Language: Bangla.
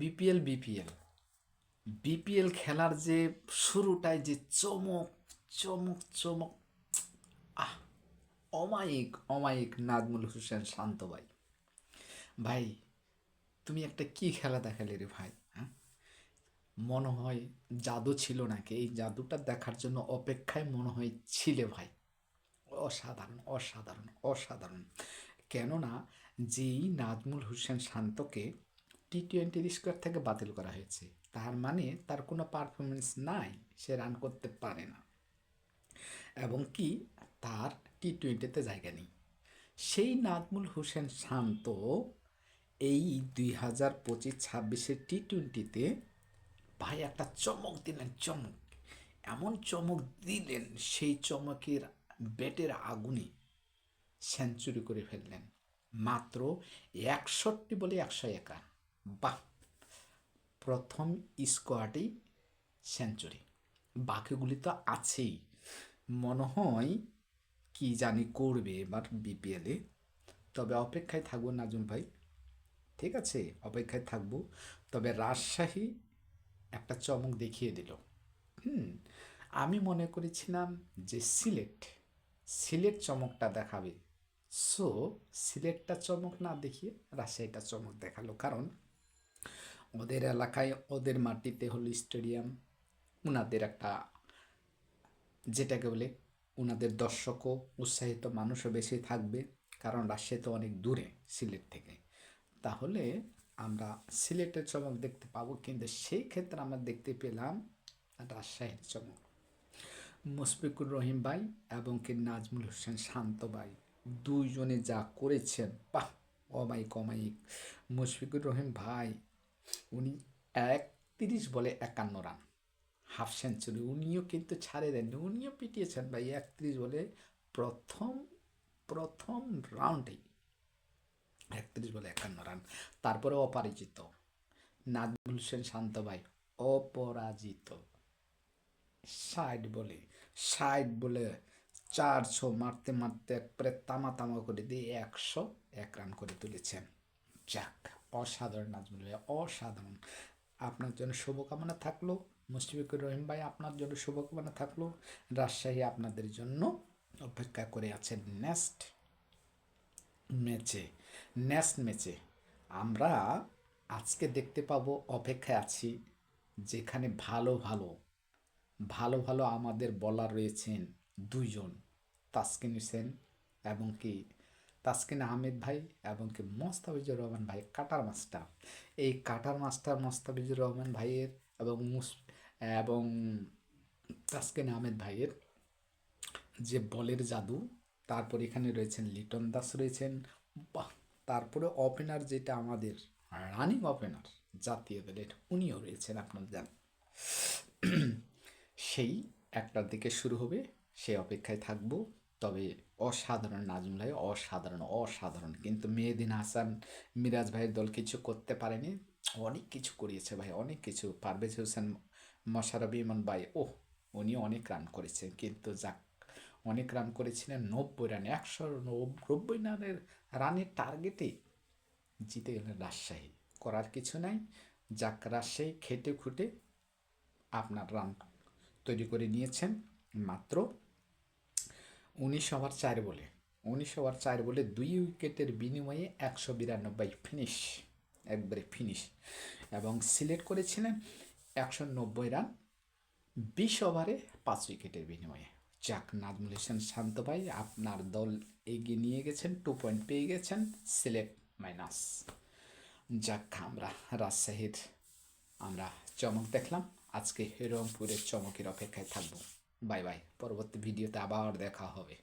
বিপিএল বিপিএল খেলার যে শুরুটায় যে চমক চমক চমক, আহ অমায়িক অমায়িক নাজমুল হোসেন শান্ত ভাই। ভাই তুমি একটা কি খেলা দেখালে রে ভাই, হ্যাঁ? মনে হয় জাদু ছিল নাকি? এই জাদুটা দেখার জন্য অপেক্ষায় মনে হয় ছিলে ভাই। অসাধারণ অসাধারণ অসাধারণ। কেননা যেই নাজমুল হোসেন শান্তকে টি-20 স্কোয়াড থেকে বাতিল করা হয়েছে, তার মানে তার কোনো পারফরমেন্স নাই, সে রান করতে পারে না এবং কি তার টি-20তে জায়গা নেই। সেই নাজমুল হোসেন শান্ত এই 2025-26 টি-20তে ভাই একটা চমক দিলেন, চমক, এমন চমক দিলেন, সেই চমকের ব্যাটের আগুনে সেঞ্চুরি করে ফেললেন মাত্র 61 বলে 101 রান। বাহ! প্রথম স্কোয়াডেই সেঞ্চুরি, বাকিগুলি তো আছেই। মনে হয় কি জানি করবে এবার বিপিএলে। তবে অপেক্ষায় থাকবো নাজুম ভাই, ঠিক আছে, অপেক্ষায় থাকবো। তবে রাজশাহী একটা চমক দেখিয়ে দিল। আমি মনে করেছিলাম যে সিলেট চমকটা দেখাবে, সো সিলেটটা চমক না দেখিয়ে রাজশাহীটা চমক দেখালো। কারণ ওদের এলাকায়, ওদের মাটিতে হলো স্টেডিয়াম, ওনাদের একটা, যেটাকে বলে, ওনাদের দর্শকও উৎসাহিত মানুষও বেশি থাকবে, কারণ রাজশাহী তো অনেক দূরে সিলেট থেকে। তাহলে আমরা সিলেটের চমক দেখতে পাবো, কিন্তু সেই ক্ষেত্রে আমরা দেখতে পেলাম রাজশাহীর চমক। মুশফিকুর রহিম ভাই এবং কি নাজমুল হোসেন শান্ত ভাই দুইজনে যা করেছেন, বাহ! অমায়িক অমায়িক। মুশফিকুর রহিম ভাই, উনি 31 বলে 51 রান, হাফ সেঞ্চুরি, উনিও কিন্তু ছাড়ে দেননি, উনিও পিটিয়েছেন ভাই 31 বলে। প্রথম প্রথম রাউন্ডেই 31 বলে 51 রান। তারপরে অপরাজিত নাজমুল হোসেন শান্ত ভাই, অপরাজিত 60 বলে 400 মারতে মারতে একবারে তামা তামা করে দিয়ে 101 রান করে তুলেছেন। যাক, অসাধারণ নাজমুল ভাই, অসাধারণ। আপনার জন্য শুভকামনা থাকলো মুশফিকুর রহিম ভাই, আপনার জন্য শুভকামনা থাকলো। রাজশাহী আপনাদের জন্য অপেক্ষা করে আছে নেক্সট ম্যাচে আমরা আজকে দেখতে পাবো, অপেক্ষায় আছি, যেখানে ভালো ভালো ভালো ভালো আমাদের বলার রয়েছেন দুইজন, তাসকিন হোসেন এবং কি তাসকিন আহমেদ ভাই এবং কি মোস্তাফিজুর রহমান ভাই, কাটার মাস্টার। এই কাটার মাস্টার মোস্তাফিজুর রহমান ভাইয়ের এবং তাসকিন আহমেদ ভাইয়ের যে বলের জাদু, তারপর এখানে রয়েছেন লিটন দাস রয়েছেন, বাহ! তারপরে ওপেনার যেটা আমাদের রানিং ওপেনার জাতীয় দলের, উনিও রয়েছেন, আপনারা জানেন। সেই একটার দিকে শুরু হবে, সেই অপেক্ষায় থাকবো। তবে অসাধারণ নাজমুল ভাই, অসাধারণ অসাধারণ। কিন্তু মেহেদিন হাসান মিরাজ ভাইয়ের দল কিছু করতে পারেনি, অনেক কিছু করিয়েছে ভাই, অনেক কিছু। পারভেজ হোসেন মোশাররফ ইমন ভাই, উনি অনেক রান করেছেন, কিন্তু যাক, অনেক রান করেছিলেন, 90 রান, 190 রানের টার্গেটে জিতে গেলেন রাজশাহী। করার কিছু নাই, যাক, রাজশাহী খেটে খুঁটে আপনার রান তৈরি করে নিয়েছেন। মাত্র 19 ওভার 4 বলে 2 উইকেটের বিনিময়ে 192 ফিনিশ, একবারে ফিনিশ। এবং সিলেক্ট করেছিলেন 190 রান 20 ওভারে 5 উইকেটের বিনিময়ে। যাক, নাজমুল হোসেন শান্ত ভাই, আপনার দল এগিয়ে নিয়ে গেছেন, 2 পয়েন্ট পেয়ে গেছেন, সিলেক্ট মাইনাস। যাক, আমরা রাজশাহীর আমরা চমক দেখলাম, আজকে রংপুরের চমকের অপেক্ষায় থাকবো। বাই বাই, পরবর্তী ভিডিওতে আবার দেখা হবে।